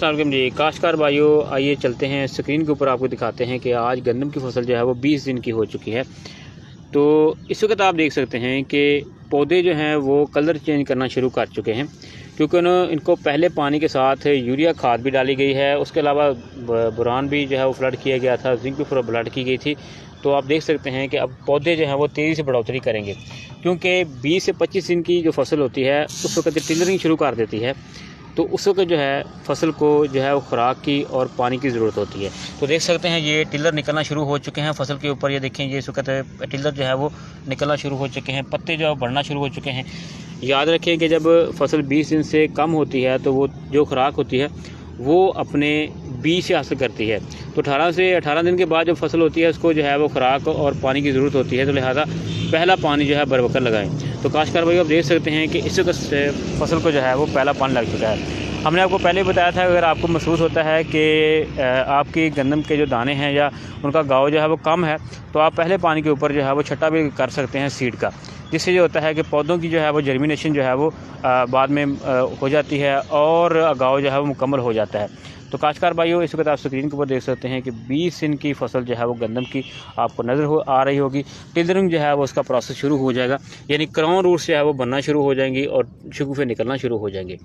अस्सलाम वालेकुम जी। काश्तकार भाइयों, आइए चलते हैं स्क्रीन के ऊपर आपको दिखाते हैं कि आज गंदम की फसल जो है वो 20 दिन की हो चुकी है। तो इस वक्त आप देख सकते हैं कि पौधे जो हैं वो कलर चेंज करना शुरू कर चुके हैं, क्योंकि इनको पहले पानी के साथ यूरिया खाद भी डाली गई है। उसके अलावा बुरान भी जो है वो फ्लड किया गया था, जिंक भी फ्लड की गई थी। तो आप देख सकते हैं कि अब पौधे जो हैं वो तेज़ी से बढ़ोतरी करेंगे, क्योंकि 20 से 25 दिन की जो फसल होती है उस वक्त टिलरिंग शुरू कर देती है। तो उस वक्त जो है फसल को जो है वो खुराक की और पानी की ज़रूरत होती है। तो देख सकते हैं ये टिलर निकलना शुरू हो चुके हैं फसल के ऊपर। ये देखें, ये इस वक्त टिलर जो है वो निकलना शुरू हो चुके हैं, पत्ते जो है बढ़ना शुरू हो चुके हैं। याद रखें कि जब फसल 20 दिन से कम होती है तो वो जो खुराक होती है वो अपने बीज से हासिल करती है। तो 18 से 18 दिन के बाद जब फसल होती है उसको जो है वो खुराक और पानी की ज़रूरत होती है, तो लिहाजा पहला पानी जो है बरवक्त लगाएं। तो काश्तकार भाई आप देख सकते हैं कि इस वक्त फसल को जो है वो पहला पानी लग चुका है। हमने आपको पहले बताया था, अगर आपको महसूस होता है कि आपकी गंदम के जो दाने हैं या उनका गाव जो है वो कम है, तो आप पहले पानी के ऊपर जो है वो छट्टा भी कर सकते हैं सीड का, जिससे जो होता है कि पौधों की जो है वो जर्मिनेशन जो है वो बाद में हो जाती है और गाव जो है वो मुकम्मल हो जाता है। तो काश्तकार भाइयों, इस वक्त आप स्क्रीन के ऊपर देख सकते हैं कि 20 दिन की फसल जो है वो गंदम की आपको नज़र आ रही होगी। टिलरिंग जो है वो उसका प्रोसेस शुरू हो जाएगा, यानी क्राउन रूट्स जो है वो बनना शुरू हो जाएंगी और शगुफे निकलना शुरू हो जाएंगे।